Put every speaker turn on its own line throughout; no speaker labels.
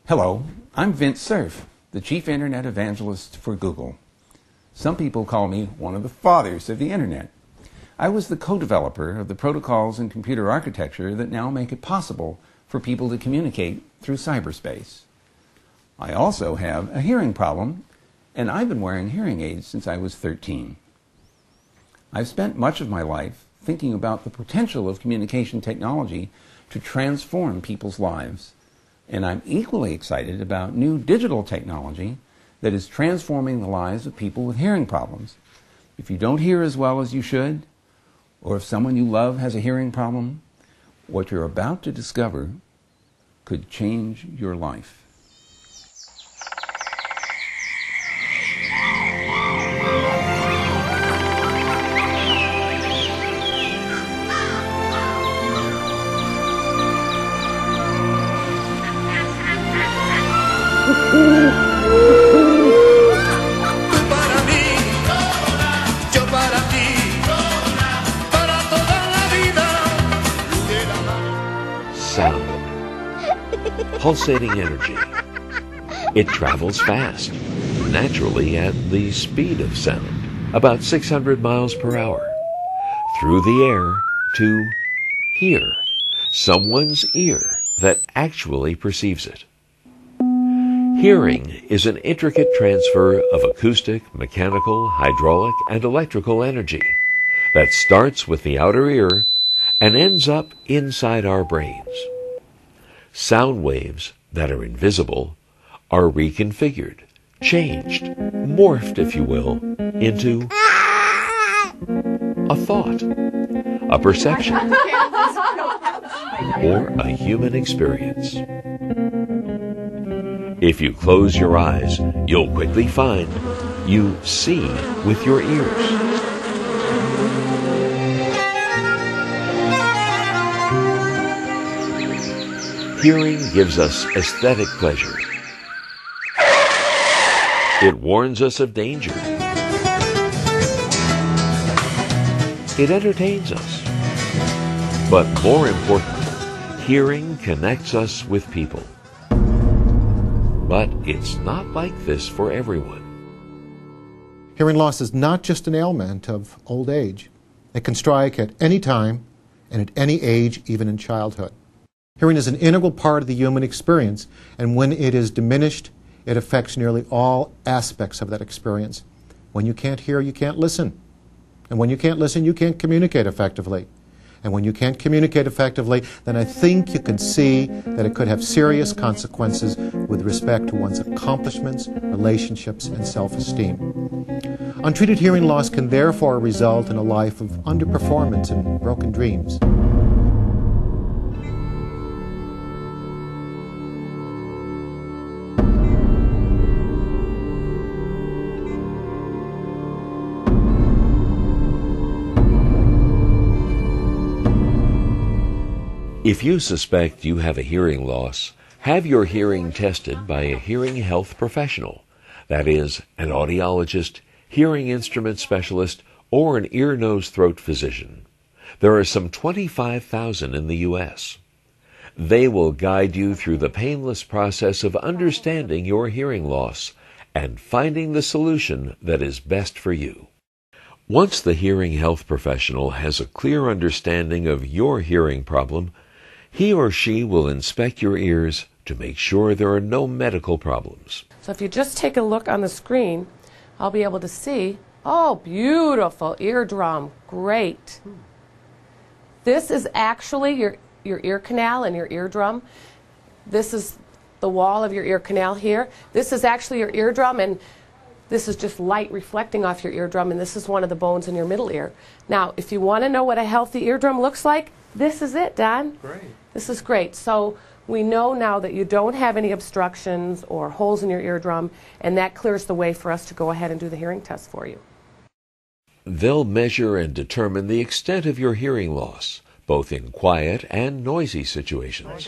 Hello, I'm Vince Cerf, the Chief Internet Evangelist for Google. Some people call me one of the fathers of the Internet. I was the co-developer of the protocols in computer architecture that now make it possible for people to communicate through cyberspace. I also have a hearing problem, and I've been wearing hearing aids since I was 13. I've spent much of my life thinking about the potential of communication technology to transform people's lives, and I'm equally excited about new digital technology that is transforming the lives of people with hearing problems. If you don't hear as well as you should, or if someone you love has a hearing problem, what you're about to discover could change your life.
Sound. Pulsating energy. It travels fast, naturally at the speed of sound, about 600 miles per hour, through the air to here, someone's ear that actually perceives it. Hearing is an intricate transfer of acoustic, mechanical, hydraulic, and electrical energy that starts with the outer ear and ends up inside our brains. Sound waves that are invisible are reconfigured, changed, morphed, if you will, into a thought, a perception, or a human experience. If you close your eyes, you'll quickly find you see with your ears. Hearing gives us aesthetic pleasure. It warns us of danger. It entertains us. But more important, hearing connects us with people. But it's not like this for everyone.
Hearing loss is not just an ailment of old age. It can strike at any time and at any age, even in childhood. Hearing is an integral part of the human experience, and when it is diminished, it affects nearly all aspects of that experience. When you can't hear, you can't listen. And when you can't listen, you can't communicate effectively. And when you can't communicate effectively, then I think you can see that it could have serious consequences with respect to one's accomplishments, relationships, and self-esteem. Untreated hearing loss can therefore result in a life of underperformance and broken dreams.
If you suspect you have a hearing loss, have your hearing tested by a hearing health professional, that is, an audiologist, hearing instrument specialist, or an ear, nose, throat physician. There are some 25,000 in the U.S. They will guide you through the painless process of understanding your hearing loss and finding the solution that is best for you. Once the hearing health professional has a clear understanding of your hearing problem, he or she will inspect your ears to make sure there are no medical problems.
So if you just take a look on the screen, I'll be able to see, oh, beautiful eardrum, great. This is actually your ear canal and your eardrum. This is the wall of your ear canal here. This is actually your eardrum, and this is just light reflecting off your eardrum, and this is one of the bones in your middle ear. Now, if you want to know what a healthy eardrum looks like, this is it, Don.
Great.
This is great. So we know now that you don't have any obstructions or holes in your eardrum, and that clears the way for us to go ahead and do the hearing test for you.
They'll measure and determine the extent of your hearing loss, both in quiet and noisy situations.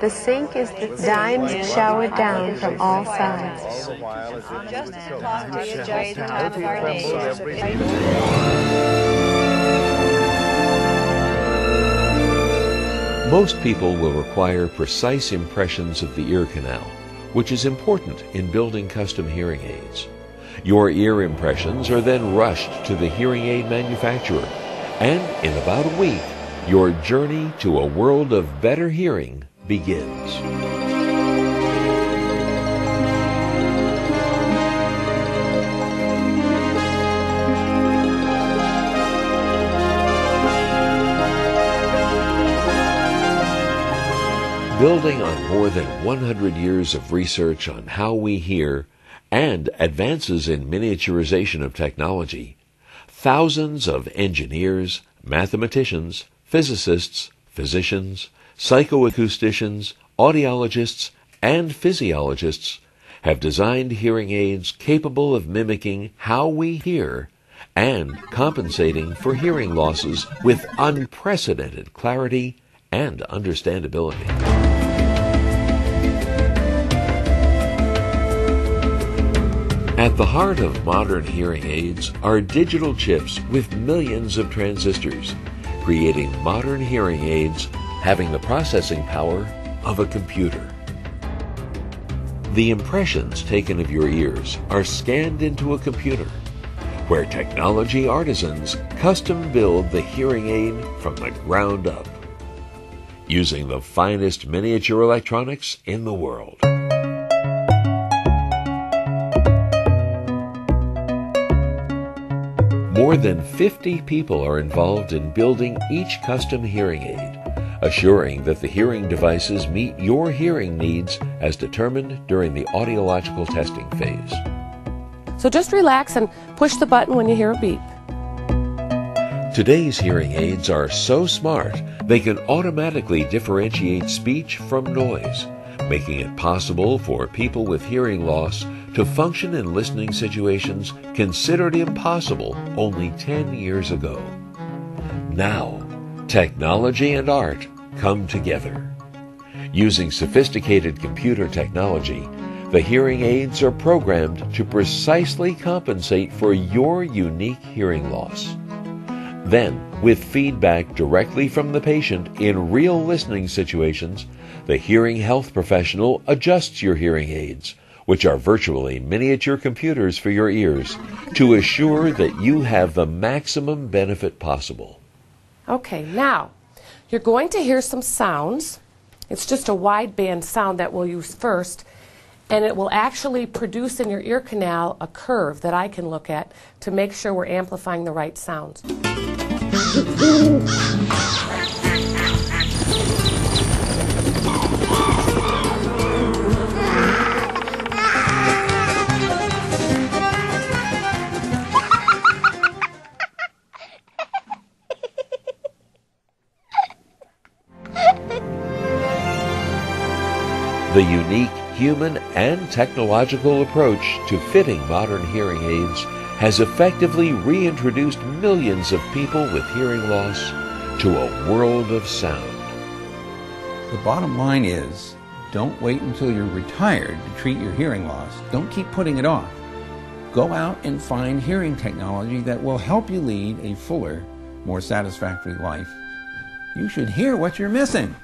The sink is dimes showered down from all sides.
Just as it costs to enjoy the time of our days.
Most people will require precise impressions of the ear canal, which is important in building custom hearing aids. Your ear impressions are then rushed to the hearing aid manufacturer, and in about a week, your journey to a world of better hearing begins. Building on more than 100 years of research on how we hear and advances in miniaturization of technology, thousands of engineers, mathematicians, physicists, physicians, psychoacousticians, audiologists, and physiologists have designed hearing aids capable of mimicking how we hear and compensating for hearing losses with unprecedented clarity and understandability. At the heart of modern hearing aids are digital chips with millions of transistors, creating modern hearing aids having the processing power of a computer. The impressions taken of your ears are scanned into a computer, where technology artisans custom build the hearing aid from the ground up, using the finest miniature electronics in the world. More than 50 people are involved in building each custom hearing aid, assuring that the hearing devices meet your hearing needs as determined during the audiological testing phase.
So just relax and push the button when you hear a beep.
Today's hearing aids are so smart, they can automatically differentiate speech from noise, making it possible for people with hearing loss to function in listening situations considered impossible only 10 years ago. Now, technology and art come together. Using sophisticated computer technology, the hearing aids are programmed to precisely compensate for your unique hearing loss. Then, with feedback directly from the patient in real listening situations, the hearing health professional adjusts your hearing aids, which are virtually miniature computers for your ears, to assure that you have the maximum benefit possible.
Okay, now, you're going to hear some sounds. It's just a wideband sound that we'll use first, and it will actually produce in your ear canal a curve that I can look at to make sure we're amplifying the right sounds.
The unique human and technological approach to fitting modern hearing aids has effectively reintroduced millions of people with hearing loss to a world of sound.
The bottom line is, don't wait until you're retired to treat your hearing loss. Don't keep putting it off. Go out and find hearing technology that will help you lead a fuller, more satisfactory life. You should hear what you're missing.